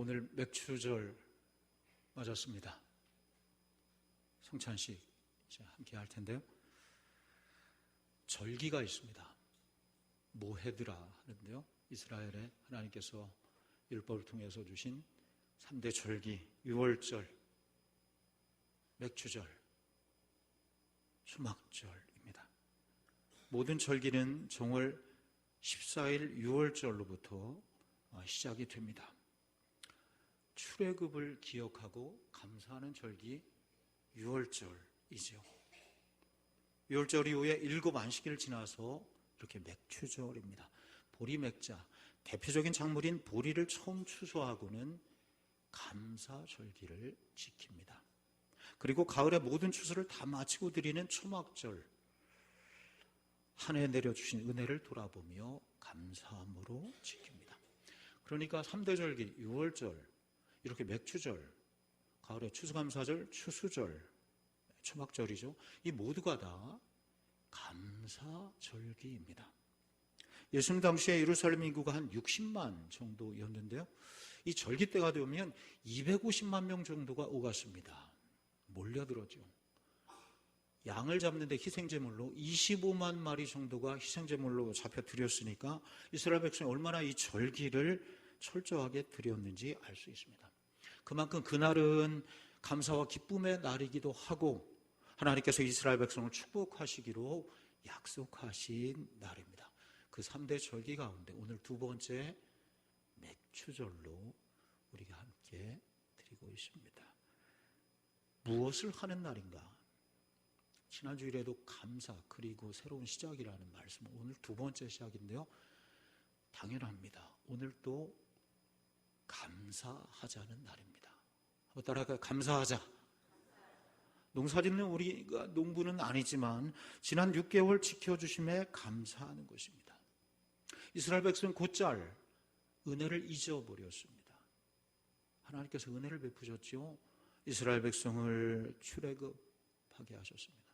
오늘 맥추절 맞았습니다. 성찬식 이제 함께 할 텐데요. 절기가 있습니다. 모헤드라 하는데요. 이스라엘에 하나님께서 율법을 통해서 주신 3대 절기, 유월절, 맥추절, 수막절입니다. 모든 절기는 정월 14일 유월절로부터 시작이 됩니다. 출애굽을 기억하고 감사하는 절기 유월절이죠. 유월절 이후에 7 안식일을 지나서 이렇게 맥추절입니다. 보리맥자, 대표적인 작물인 보리를 처음 추수하고는 감사절기를 지킵니다. 그리고 가을의 모든 추수를 다 마치고 드리는 초막절, 한 해 내려주신 은혜를 돌아보며 감사함으로 지킵니다. 그러니까 3대 절기, 유월절, 이렇게 맥추절, 가을의 추수감사절, 추수절, 초막절이죠. 이 모두가 다 감사절기입니다. 예수님 당시에 예루살렘 인구가 한 60만 정도였는데요. 이 절기 때가 되면 250만 명 정도가 오갔습니다. 몰려들었죠. 양을 잡는데 희생제물로 25만 마리 정도가 희생제물로 잡혀 드렸으니까 이스라엘 백성이 얼마나 이 절기를 철저하게 드렸는지 알 수 있습니다. 그만큼 그날은 감사와 기쁨의 날이기도 하고 하나님께서 이스라엘 백성을 축복하시기로 약속하신 날입니다. 그 3대 절기 가운데 오늘 두 번째 맥추절로 우리가 함께 드리고 있습니다. 무엇을 하는 날인가? 지난주일에도 감사 그리고 새로운 시작이라는 말씀은 오늘 두 번째 시작인데요. 당연합니다. 오늘 또 감사하자는 날입니다. 따라할까요? 감사하자. 농사짓는 우리가 농부는 아니지만 지난 6개월 지켜주심에 감사하는 것입니다. 이스라엘 백성은 곧잘 은혜를 잊어버렸습니다. 하나님께서 은혜를 베푸셨죠. 이스라엘 백성을 출애굽하게 하셨습니다.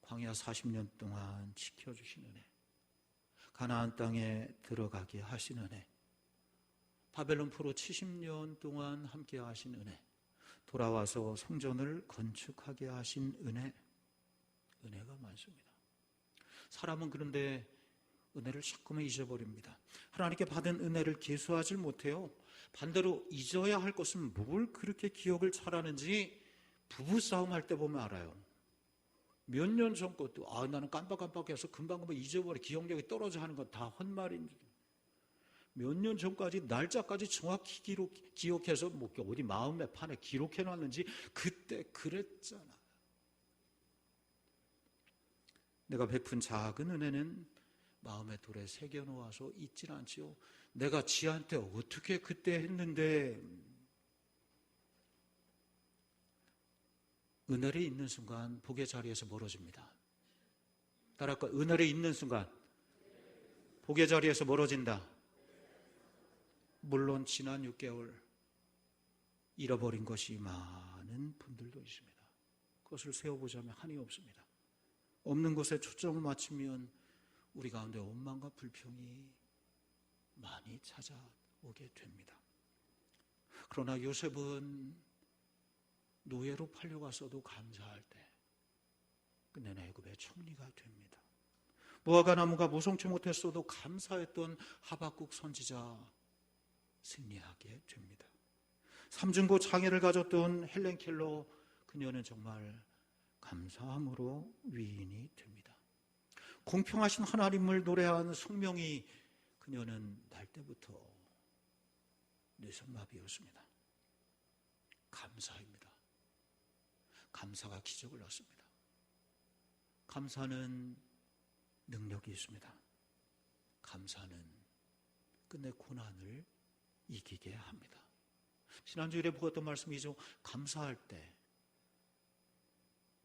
광야 40년 동안 지켜주신 은혜, 가나안 땅에 들어가게 하신 은혜, 바벨론 포로 70년 동안 함께 하신 은혜, 돌아와서 성전을 건축하게 하신 은혜가 많습니다. 사람은 그런데 은혜를 자꾸만 잊어버립니다. 하나님께 받은 은혜를 계수하지 못해요. 반대로 잊어야 할 것은 뭘 그렇게 기억을 잘하는지 부부싸움 할 때 보면 알아요. 몇 년 전 것도 나는 깜빡깜빡해서 금방금방 잊어버려, 기억력이 떨어져 하는 건 다 헛말인지, 몇 년 전까지 날짜까지 정확히 기억해서 뭐 어디 마음의 판에 기록해놨는지 그때 그랬잖아. 내가 베푼 작은 은혜는 마음의 돌에 새겨놓아서 잊질 않지요. 내가 지한테 어떻게 그때 했는데. 은혜를 잊는 순간 복의 자리에서 멀어집니다. 따라할까? 은혜를 잊는 순간 복의 자리에서 멀어진다. 물론 지난 6개월 잃어버린 것이 많은 분들도 있습니다. 그것을 세어보자면 한이 없습니다. 없는 곳에 초점을 맞추면 우리 가운데 원망과 불평이 많이 찾아오게 됩니다. 그러나 요셉은 노예로 팔려갔어도 감사할 때 끝내는 애굽의 총리가 됩니다. 무화과 나무가 무성치 못했어도 감사했던 하박국 선지자 승리하게 됩니다. 삼중고 장애를 가졌던 헬렌 켈러, 그녀는 정말 감사함으로 위인이 됩니다. 공평하신 하나님을 노래한 송명이, 그녀는 날 때부터 뇌성마비였습니다. 감사입니다. 감사가 기적을 낳습니다. 감사는 능력이 있습니다. 감사는 끝내 고난을 이기게 합니다. 지난주일에 보았던 말씀이죠. 감사할 때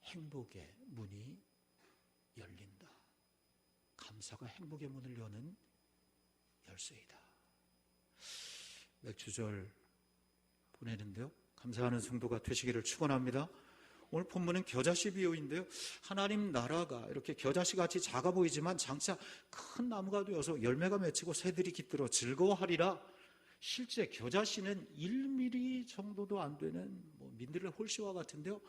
행복의 문이 열린다. 감사가 행복의 문을 여는 열쇠이다. 맥추절 보내는데요. 감사하는 성도가 되시기를 축원합니다. 오늘 본문은 겨자씨 비유인데요. 하나님 나라가 이렇게 겨자씨 같이 작아 보이지만 장차 큰 나무가 되어서 열매가 맺히고 새들이 깃들어 즐거워하리라. 실제 겨자씨는 1mm 정도도 안 되는 민들레 홀씨와 같은데요,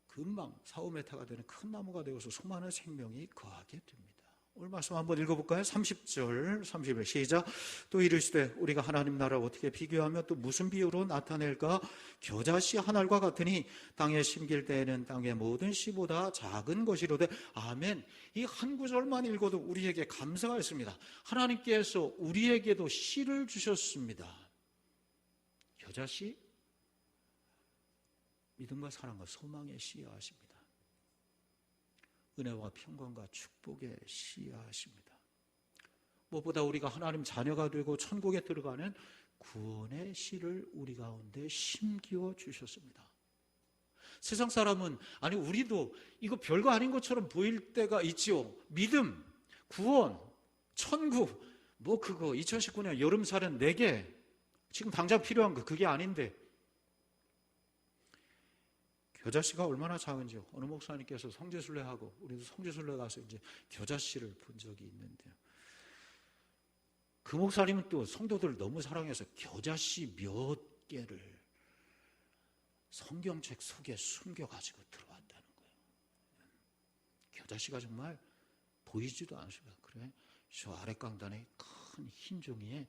금방 4~5m가 되는 큰 나무가 되어서 수많은 생명이 거하게 됩니다. 오늘 말씀 한번 읽어볼까요? 30절, 31절 시작. 또 이르시되 우리가 하나님 나라를 어떻게 비교하며 또 무슨 비유로 나타낼까? 겨자씨 한 알과 같으니 땅에 심길 때에는 땅의 모든 씨보다 작은 것이로되. 아멘. 이 한 구절만 읽어도 우리에게 감사가 있습니다. 하나님께서 우리에게도 씨를 주셨습니다. 겨자씨? 믿음과 사랑과 소망의 씨앗입니다. 은혜와 평강과 축복의 씨앗입니다. 무엇보다 우리가 하나님 자녀가 되고 천국에 들어가는 구원의 씨를 우리 가운데 심기어 주셨습니다. 세상 사람은, 아니 우리도 이거 별거 아닌 것처럼 보일 때가 있지요. 믿음, 구원, 천국, 그거 2019년 여름살은 4개, 지금 당장 필요한 거 그게 아닌데, 겨자씨가 얼마나 작은지요. 어느 목사님께서 성지순례하고 우리도 성지순례 가서 이제 겨자씨를 본 적이 있는데요. 그 목사님은 또 성도들을 너무 사랑해서 겨자씨 몇 개를 성경책 속에 숨겨가지고 들어왔다는 거예요. 겨자씨가 정말 보이지도 않습니다. 그래, 저 아래 강단에 큰 흰 종이에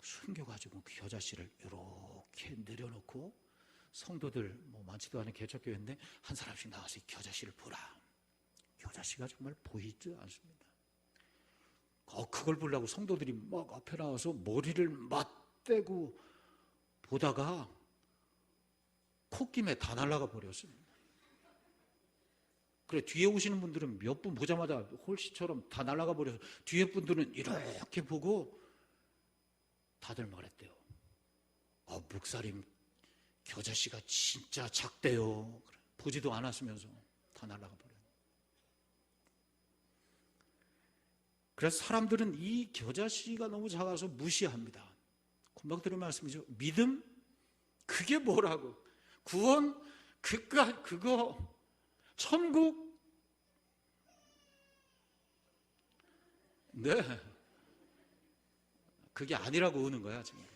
숨겨가지고 그 겨자씨를 이렇게 내려놓고 성도들 많지도 않은 개척교회인데 한 사람씩 나와서 이 겨자씨를 보라. 겨자씨가 정말 보이지 않습니다. 그걸 보려고 성도들이 막 앞에 나와서 머리를 맞대고 보다가 콧김에 다 날아가 버렸습니다. 그래, 뒤에 오시는 분들은 몇 분 보자마자 홀씨처럼 다 날아가 버려서 뒤에 분들은 이렇게 보고 다들 말했대요. 목사님 겨자씨가 진짜 작대요. 보지도 않았으면서 다 날아가 버려요. 그래서 사람들은 이 겨자씨가 너무 작아서 무시합니다. 금방 드린 말씀이죠. 믿음? 그게 뭐라고? 구원? 그거? 천국? 네. 그게 아니라고 우는 거야, 지금.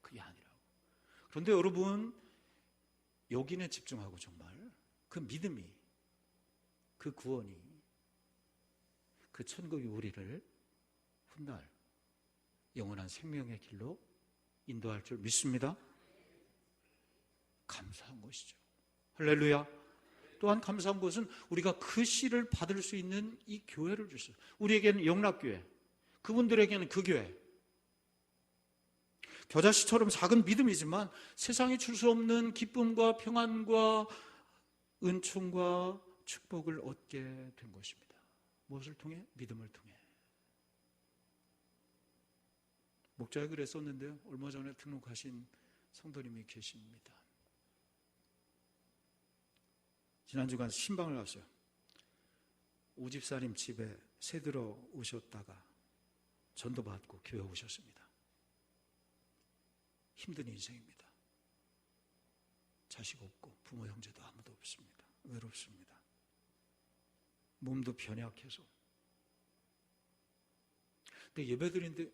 그게 아니라고. 그런데 여러분, 여기는 집중하고 정말 그 믿음이, 그 구원이, 그 천국이 우리를 훗날 영원한 생명의 길로 인도할 줄 믿습니다. 감사한 것이죠. 할렐루야. 또한 감사한 것은 우리가 그 씨를 받을 수 있는 이 교회를 주셨어요. 우리에게는 영락교회, 그분들에게는 그 교회. 겨자씨처럼 작은 믿음이지만 세상에 줄 수 없는 기쁨과 평안과 은총과 축복을 얻게 된 것입니다. 무엇을 통해? 믿음을 통해. 목자의 글에 썼는데요, 얼마 전에 등록하신 성도님이 계십니다. 지난주간 신방을 갔어요. 오집사님 집에 새들어 오셨다가 전도받고 교회 오셨습니다. 힘든 인생입니다. 자식 없고 부모 형제도 아무도 없습니다. 외롭습니다. 몸도 변약해서. 근데 예배드리는데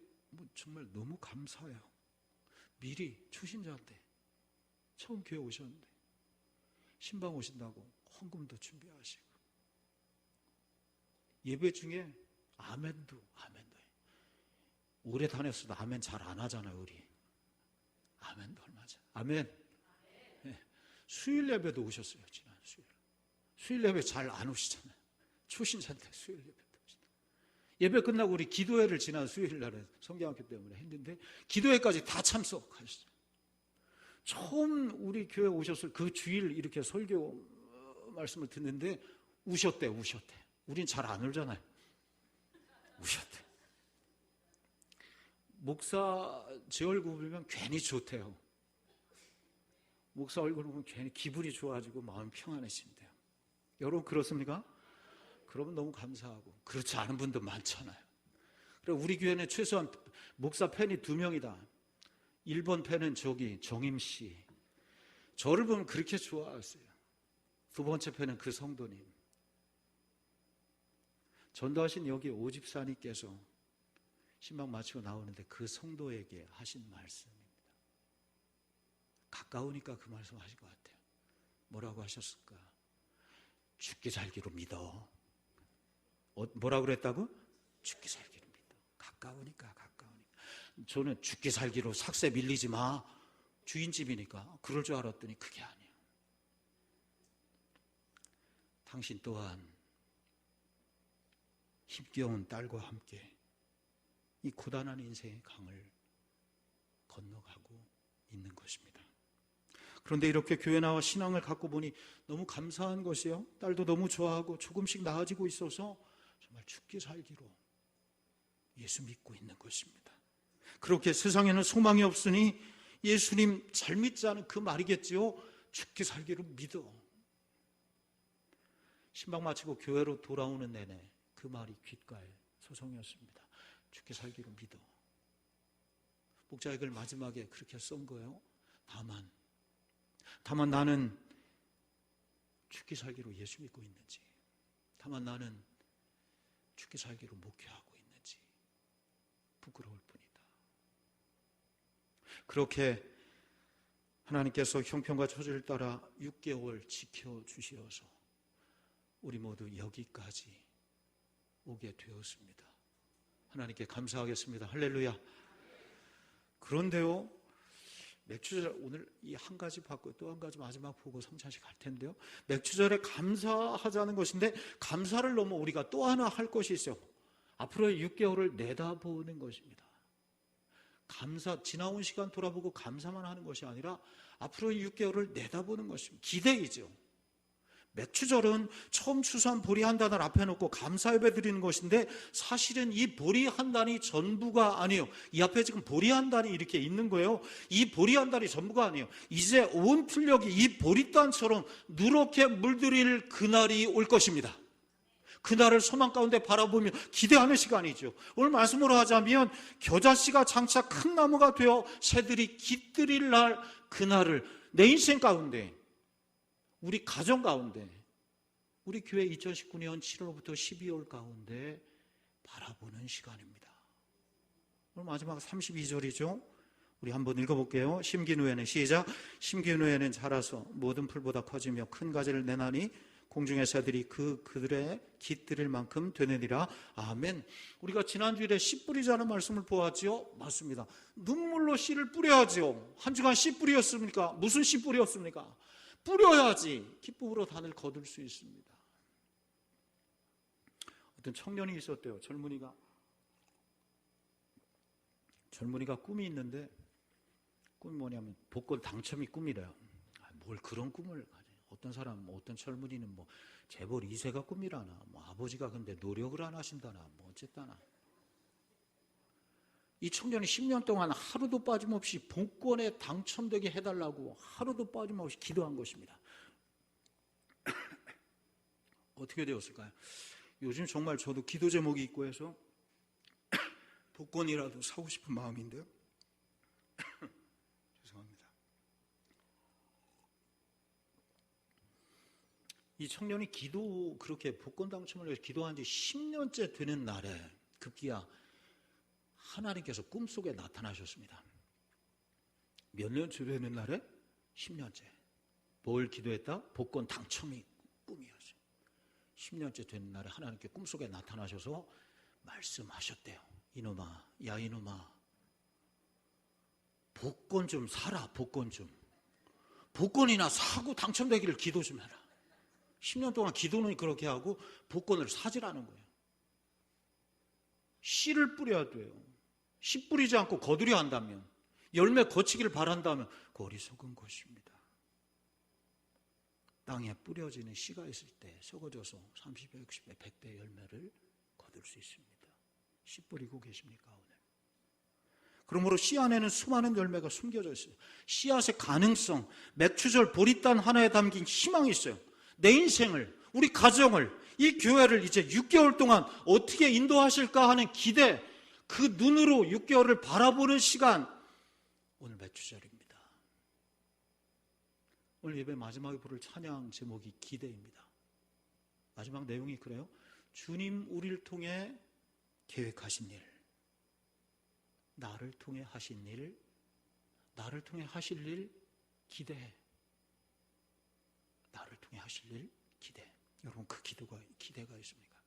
정말 너무 감사해요. 미리 초신자인데 처음 교회 오셨는데 신방 오신다고 헌금도 준비하시고, 예배 중에 아멘도 오래 다녔어도 아멘 잘 안 하잖아요. 우리 아멘도 얼마 전 아멘. 네. 수요일 예배도 오셨어요. 지난 수요일 예배 잘 안 오시잖아요. 초신자인데 수요일 예배도 오시다. 예배 끝나고 우리 기도회를 지난 수요일 날에 성경학교 때문에 했는데 기도회까지 다 참석하셨어요. 처음 우리 교회 오셨을 그 주일 이렇게 설교 말씀을 듣는데 우셨대. 우린 잘 안 울잖아요. 우셨대. 목사 제 얼굴 보면 괜히 좋대요. 목사 얼굴 보면 괜히 기분이 좋아지고 마음 평안해진대요. 여러분 그렇습니까? 그러면 너무 감사하고, 그렇지 않은 분도 많잖아요. 그리고 우리 교회는 최소한 목사 팬이 2명이다. 1번 팬은 저기 정임씨. 저를 보면 그렇게 좋아했어요. 2번째 팬은 그 성도님. 전도하신 여기 오집사님께서 신방 마치고 나오는데 그 성도에게 하신 말씀입니다. 가까우니까 그 말씀 하신 것 같아요. 뭐라고 하셨을까? 죽기 살기로 믿어. 뭐라고 그랬다고? 죽기 살기로 믿어. 가까우니까. 저는 죽기 살기로 삭새 밀리지 마. 주인집이니까 그럴 줄 알았더니 그게 아니에요. 당신 또한 힘겨운 딸과 함께 이 고단한 인생의 강을 건너가고 있는 것입니다. 그런데 이렇게 교회 나와 신앙을 갖고 보니 너무 감사한 것이요. 딸도 너무 좋아하고 조금씩 나아지고 있어서 정말 죽기 살기로 예수 믿고 있는 것입니다. 그렇게 세상에는 소망이 없으니 예수님 잘 믿자는 그 말이겠지요. 죽기 살기로 믿어. 신방 마치고 교회로 돌아오는 내내 그 말이 귓가에 소송이었습니다. 죽기 살기로 믿어. 목자의 글 마지막에 그렇게 쓴 거예요. 다만 나는 죽기 살기로 예수 믿고 있는지, 다만 나는 죽기 살기로 목회하고 있는지 부끄러울 뿐이다. 그렇게 하나님께서 형편과 처지를 따라 6개월 지켜주시어서 우리 모두 여기까지 오게 되었습니다. 하나님께 감사하겠습니다. 할렐루야. 그런데요, 맥주절 오늘 이 한 가지 받고 또 한 가지 마지막 보고 성찬식 할 텐데요, 맥주절에 감사하자는 것인데 감사를 넘어 우리가 또 하나 할 것이 있어요. 앞으로의 6개월을 내다보는 것입니다. 지나온 시간 돌아보고 감사만 하는 것이 아니라 앞으로의 6개월을 내다보는 것입니다. 기대이죠. 맥주절은 처음 추수한 보리 한 단을 앞에 놓고 감사 예배 드리는 것인데 사실은 이 보리 한 단이 전부가 아니에요. 이 앞에 지금 보리 한 단이 이렇게 있는 거예요. 이 보리 한 단이 전부가 아니에요. 이제 온 풀력이 이 보리단처럼 누렇게 물들일 그날이 올 것입니다. 그날을 소망 가운데 바라보며 기대하는 시간이죠. 오늘 말씀으로 하자면 겨자씨가 장차 큰 나무가 되어 새들이 깃들일 날, 그날을 내 인생 가운데, 우리 가정 가운데, 우리 교회 2019년 7월부터 12월 가운데 바라보는 시간입니다. 오늘 마지막 32절이죠. 우리 한번 읽어볼게요. 심긴 후에는, 시작. 심긴 후에는 자라서 모든 풀보다 커지며 큰 가지를 내나니 공중의 새들이 그들의 깃들일 만큼 되느니라. 아멘. 우리가 지난주일에 씨 뿌리자는 말씀을 보았죠. 맞습니다. 눈물로 씨를 뿌려야죠. 한 주간 씨 뿌렸습니까? 무슨 씨 뿌렸습니까? 뿌려야지 기쁨으로 단을 거둘 수 있습니다. 어떤 청년이 있었대요. 젊은이가 꿈이 있는데, 꿈이 뭐냐면 복권 당첨이 꿈이래요. 뭘 그런 꿈을 가져. 어떤 사람, 어떤 젊은이는 재벌 2세가 꿈이라나, 아버지가 근데 노력을 안 하신다나, 어쨌다나. 이 청년이 10년 동안 하루도 빠짐없이 복권에 당첨되게 해달라고 하루도 빠짐없이 기도한 것입니다. 어떻게 되었을까요? 요즘 정말 저도 기도 제목이 있고 해서 복권이라도 사고 싶은 마음인데요. 죄송합니다. 이 청년이 그렇게 복권 당첨을 위해서 기도한 지 10년째 되는 날에 급기야 하나님께서 꿈속에 나타나셨습니다. 몇 년째 되는 날에? 10년째. 뭘 기도했다? 복권 당첨이 꿈이었어요. 10년째 되는 날에 하나님께 꿈속에 나타나셔서 말씀하셨대요. 이놈아, 야 이놈아, 복권 좀 사라. 복권이나 사고 당첨되기를 기도 좀 해라. 10년 동안 기도는 그렇게 하고 복권을 사지라는 거예요. 씨를 뿌려야 돼요. 씨 뿌리지 않고 거두려 한다면, 열매 거치기를 바란다면 그 어리석은 것입니다. 땅에 뿌려지는 씨가 있을 때 썩어져서 30배, 60배, 100배 열매를 거둘 수 있습니다. 씨 뿌리고 계십니까 오늘? 그러므로 씨 안에는 수많은 열매가 숨겨져 있어요. 씨앗의 가능성, 맥주절 보리단 하나에 담긴 희망이 있어요. 내 인생을, 우리 가정을, 이 교회를 이제 6개월 동안 어떻게 인도하실까 하는 기대, 그 눈으로 6개월을 바라보는 시간, 오늘 맥주절입니다. 오늘 예배 마지막에 부를 찬양 제목이 기대입니다. 마지막 내용이 그래요. 주님 우리를 통해 계획하신 일, 나를 통해 하신 일, 나를 통해 하실 일 기대해. 나를 통해 하실 일 기대. 여러분, 그 기대가 있습니까?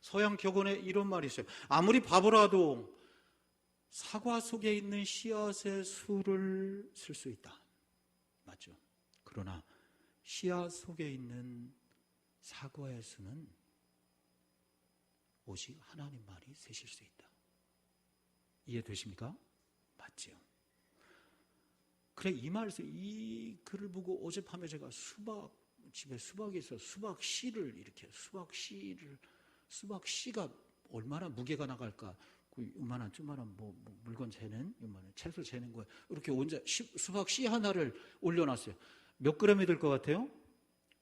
서양 격언에 이런 말이 있어요. 아무리 바보라도 사과 속에 있는 씨앗의 수를 쓸 수 있다. 맞죠? 그러나 씨앗 속에 있는 사과의 수는 오직 하나님만이 세실 수 있다. 이해되십니까? 맞지요? 그래, 이 글을 보고 어젯밤에 제가 집에 수박이 있어서 수박 씨가 얼마나 무게가 나갈까? 그 요만한 물건 재는, 요만한 채소 재는 거예요. 이렇게 수박 씨 하나를 올려놨어요. 몇 그램이 될 것 같아요?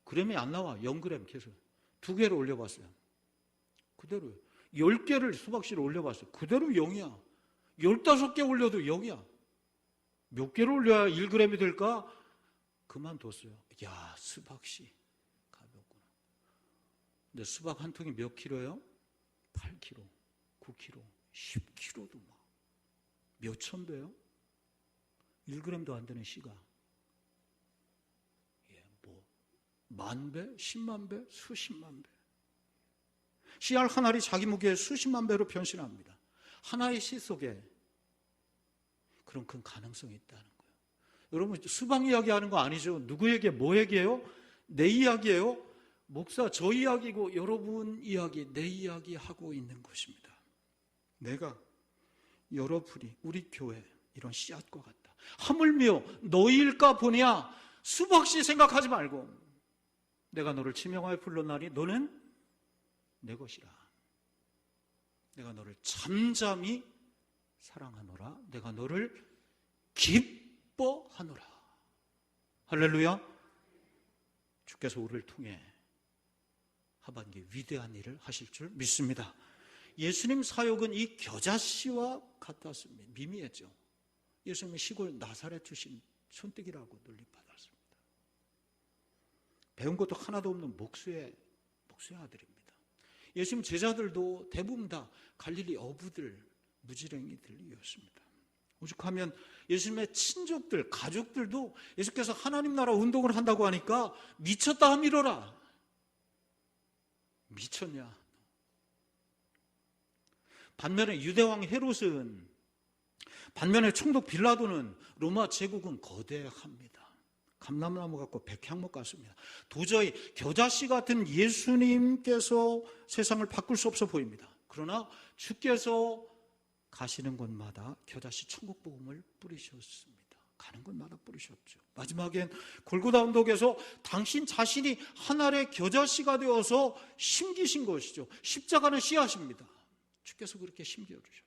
그램이 안 나와. 0g 계속. 2개를 올려봤어요. 그대로요. 10개를 수박 씨를 올려봤어요. 그대로 0이야. 15개 올려도 0이야. 몇 개를 올려야 1g이 될까? 그만뒀어요. 야, 수박 씨 가볍구나. 근데 수박 한 통이 몇 킬로예요? 8kg, 9kg, 10kg도 막 몇천 배요? 1g도 안 되는 씨가 10,000배, 10만 배, 수십만 배. 씨알 한 알이 자기 무게의 수십만 배로 변신합니다. 하나의 씨 속에 그런 큰 가능성이 있다는 거예요. 여러분, 수박 이야기하는 거 아니죠? 누구에게 뭐 얘기해요? 내 이야기예요? 목사, 저 이야기고 여러분 이야기, 내 이야기 하고 있는 것입니다. 내가, 여러분이, 우리 교회 이런 씨앗과 같다. 하물며 너희일까 보냐? 수박씨 생각하지 말고 내가 너를 지명하여 불렀나니 너는 내 것이라. 내가 너를 잠잠히 사랑하노라. 내가 너를 기뻐하노라. 할렐루야. 주께서 우리를 통해 하반기 위대한 일을 하실 줄 믿습니다. 예수님 사역은 이 겨자씨와 같았습니다. 미미했죠. 예수님은 시골 나사렛 출신 손뜨기라고 놀림받았습니다. 배운 것도 하나도 없는 목수의 아들입니다. 예수님 제자들도 대부분 다 갈릴리 어부들, 무지랭이들이었습니다. 오죽하면 예수님의 친족들, 가족들도 예수께서 하나님 나라 운동을 한다고 하니까 미쳤다 하미러라. 미쳤냐? 반면에 유대왕 헤롯은, 반면에 총독 빌라도는, 로마 제국은 거대합니다. 감람나무 같고 백향목 같습니다. 도저히 겨자씨 같은 예수님께서 세상을 바꿀 수 없어 보입니다. 그러나 주께서 가시는 곳마다 겨자씨 천국 복음을 뿌리셨습니다. 가는 곳마다 뿌리셨죠. 마지막엔 골고다 언덕에서 당신 자신이 한 알의 겨자씨가 되어서 심기신 것이죠. 십자가는 씨앗입니다. 주께서 그렇게 심겨주셨죠.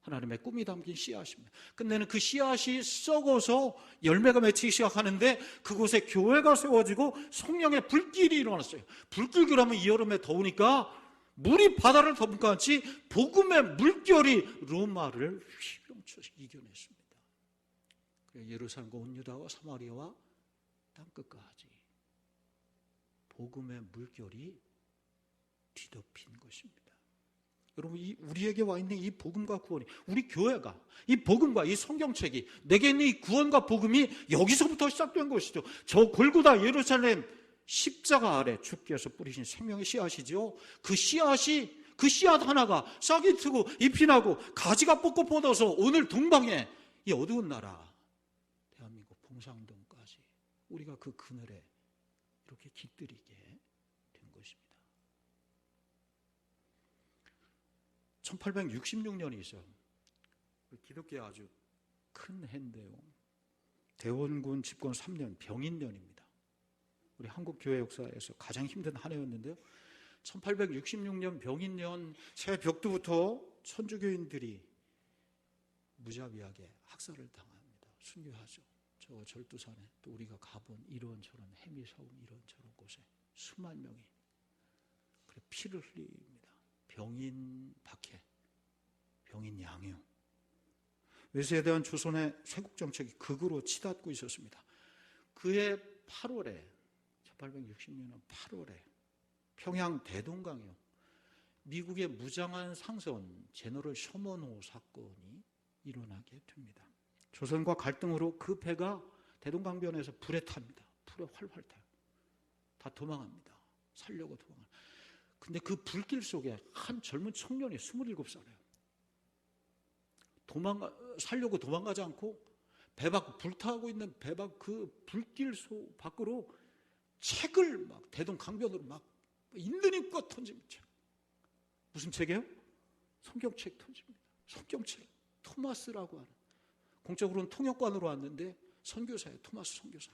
하나님의 꿈이 담긴 씨앗입니다. 끝내는 그 씨앗이 썩어서 열매가 맺히기 시작하는데 그곳에 교회가 세워지고 성령의 불길이 일어났어요. 불길 그러면 이 여름에 더우니까 물이 바다를 덮은 것 같이 복음의 물결이 로마를 휘병쳐 이겨냈습니다. 예루살렘과 온 유다와 사마리아와 땅끝까지 복음의 물결이 뒤덮인 것입니다. 여러분, 우리에게 와 있는 이 복음과 구원이, 우리 교회가 이 복음과 이 성경책이, 내게 있는 이 구원과 복음이 여기서부터 시작된 것이죠. 저 골고다 예루살렘 십자가 아래 주께서 뿌리신 생명의 씨앗이죠. 그 씨앗 하나가 싹이 트고 잎이 나고 가지가 뻗고 뻗어서 오늘 동방에 이 어두운 나라 대한민국 봉상동까지 우리가 그 그늘에 이렇게 깃들이게 된 것입니다. 1866년이 있어요. 기독교의 아주 큰 해인데요. 대원군 집권 3년 병인년입니다. 우리 한국 교회 역사에서 가장 힘든 한 해였는데요. 1866년 병인년 새벽부터 천주교인들이 무자비하게 학살을 당합니다. 순교하죠. 저 절두산에 또 우리가 가본 이런저런 해미서운 이런저런 곳에 수만 명이 그래 피를 흘립니다. 병인 박해, 병인 양육. 외세에 대한 조선의 쇄국 정책이 극으로 치닫고 있었습니다. 그해 8월에 1866년 8월에 평양 대동강이요. 미국의 무장한 상선 제너럴 셔먼호 사건이 일어나게 됩니다. 조선과 갈등으로 그 배가 대동강변에서 불에 탑니다. 불에 활활 타요. 다 도망합니다. 살려고 도망합니다. 근데 그 불길 속에 한 젊은 청년이 27살이에요. 살려고 도망가지 않고 불타고 있는 배 밖 그 불길 속 밖으로 책을 막 대동강변으로 막 있는 힘껏 던집니다. 무슨 책이에요? 성경책 던집니다. 성경책. 토마스라고 하는, 공적으로는 통역관으로 왔는데 선교사예요. 토마스 선교사.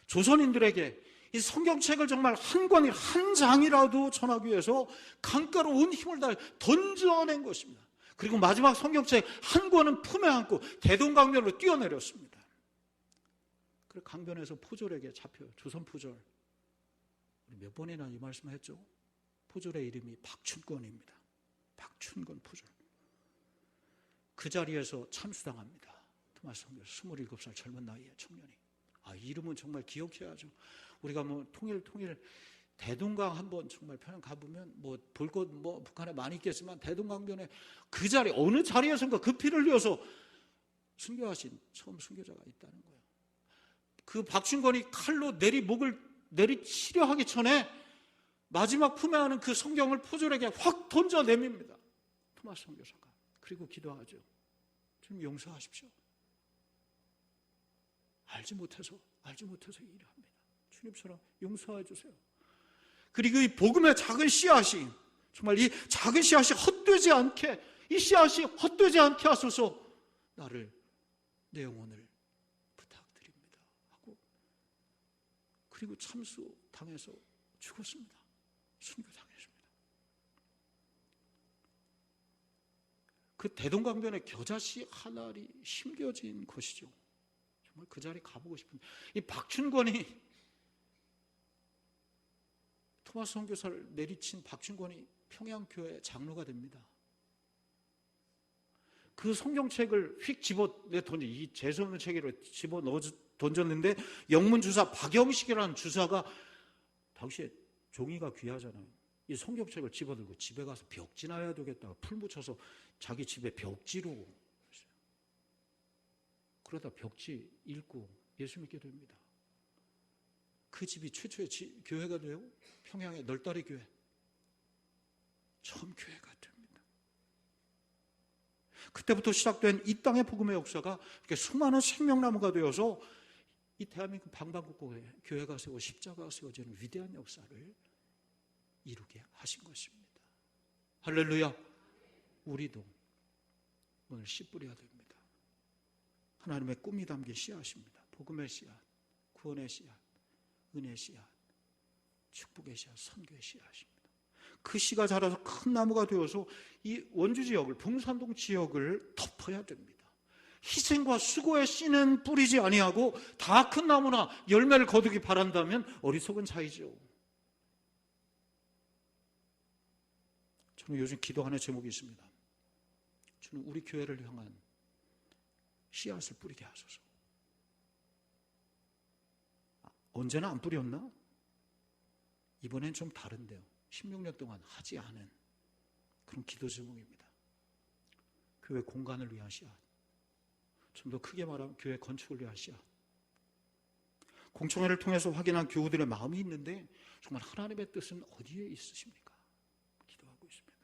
조선인들에게 이 성경책을 정말 한 권이 한 장이라도 전하기 위해서 강가로 온 힘을 다해 던져낸 것입니다. 그리고 마지막 성경책 한 권은 품에 안고 대동강변으로 뛰어내렸습니다. 그리고 강변에서 포졸에게 잡혀요. 조선 포졸. 우리 몇 번이나 이 말씀을 했죠? 포졸의 이름이 박춘권입니다. 박춘권 포졸. 그 자리에서 참수당합니다. 토마스 선교사 27살 젊은 나이에 청년이. 이름은 정말 기억해야죠. 우리가 통일 대동강 한번 정말 편안 가보면 볼 것 북한에 많이 있겠지만 대동강변에 그 자리 어느 자리에선가 그 피를 흘려서 순교하신 처음 순교자가 있다는 거예요. 그 박춘권이 칼로 목을 치려 하기 전에 마지막 품에 안은 그 성경을 포졸에게 확 던져냅니다. 토마스 선교사가. 그리고 기도하죠. 주님 용서하십시오. 알지 못해서 일합니다. 주님처럼 용서해 주세요. 그리고 이 복음의 작은 씨앗이, 정말 이 작은 씨앗이 헛되지 않게, 이 씨앗이 헛되지 않게 하소서, 내 영혼을 부탁드립니다 하고, 그리고 참수 당해서 죽었습니다. 순교당했습니다. 그 대동강변의 겨자씨 하나리 심겨진 것이죠. 정말 그 자리 가보고 싶은데, 이 박춘권이, 토마스 선교사를 내리친 박춘권이 평양교회 장로가 됩니다. 그 성경책을 휙 이 재수없는 책으로 집어 넣어 던졌는데, 영문 주사 박영식이라는 주사가, 당시에 종이가 귀하잖아요. 이 성경책을 집어들고 집에 가서 벽지나야 되겠다고 풀 묻혀서 자기 집에 벽지로 했어요. 그러다 벽지 읽고 예수 믿게 됩니다. 그 집이 최초의 교회가 돼요. 평양의 널다리 교회. 처음 교회가 됩니다. 그때부터 시작된 이 땅의 복음의 역사가 이렇게 수많은 생명나무가 되어서 이 대한민국 방방곡곡에 교회가 세워 십자가가 세워지는 위대한 역사를 이루게 하신 것입니다. 할렐루야. 우리도 오늘 씨 뿌려야 됩니다. 하나님의 꿈이 담긴 씨앗입니다. 복음의 씨앗, 구원의 씨앗, 은혜의 씨앗, 축복의 씨앗, 선교의 씨앗입니다. 그 씨가 자라서 큰 나무가 되어서 이 원주 지역을, 봉산동 지역을 덮어야 됩니다. 희생과 수고의 씨는 뿌리지 아니하고 다 큰 나무나 열매를 거두기 바란다면 어리석은 자이죠. 저는 요즘 기도하는 제목이 있습니다. 저는 우리 교회를 향한 씨앗을 뿌리게 하소서. 언제나 안 뿌렸나? 이번엔 좀 다른데요. 16년 동안 하지 않은 그런 기도 제목입니다. 교회 공간을 위한 씨앗. 좀 더 크게 말하면 교회 건축을 위한 씨앗. 공청회를 통해서 확인한 교우들의 마음이 있는데 정말 하나님의 뜻은 어디에 있으십니까? 기도하고 있습니다.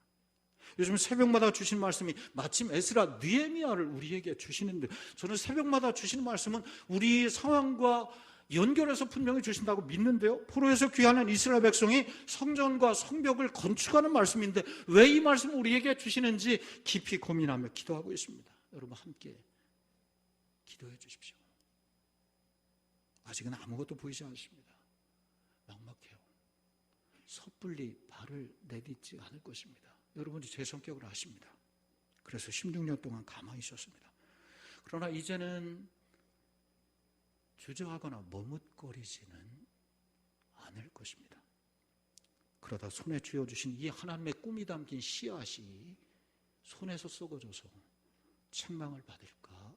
요즘 새벽마다 주신 말씀이 마침 에스라 느헤미야를 우리에게 주시는데, 저는 새벽마다 주시는 말씀은 우리 상황과 연결해서 분명히 주신다고 믿는데요. 포로에서 귀환한 이스라엘 백성이 성전과 성벽을 건축하는 말씀인데 왜 이 말씀을 우리에게 주시는지 깊이 고민하며 기도하고 있습니다. 여러분 함께 기도해 주십시오. 아직은 아무것도 보이지 않습니다. 막막해요. 섣불리 발을 내딛지 않을 것입니다. 여러분이 제 성격을 아십니다. 그래서 16년 동안 가만히 있었습니다. 그러나 이제는 주저하거나 머뭇거리지는 않을 것입니다. 그러다 손에 쥐어주신 이 하나님의 꿈이 담긴 씨앗이 손에서 썩어져서 책망을 받을까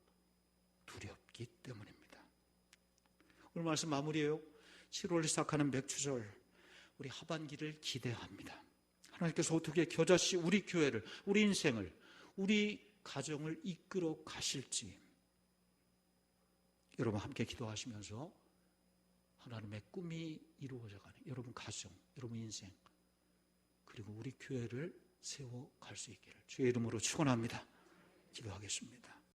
두렵기 때문입니다. 오늘 말씀 마무리해요. 7월 시작하는 맥추절, 우리 하반기를 기대합니다. 하나님께서 어떻게 겨자씨 우리 교회를, 우리 인생을, 우리 가정을 이끌어 가실지 여러분 함께 기도하시면서 하나님의 꿈이 이루어져가는 여러분 가정, 여러분 인생, 그리고 우리 교회를 세워갈 수 있기를 주의 이름으로 축원합니다. 기도하겠습니다.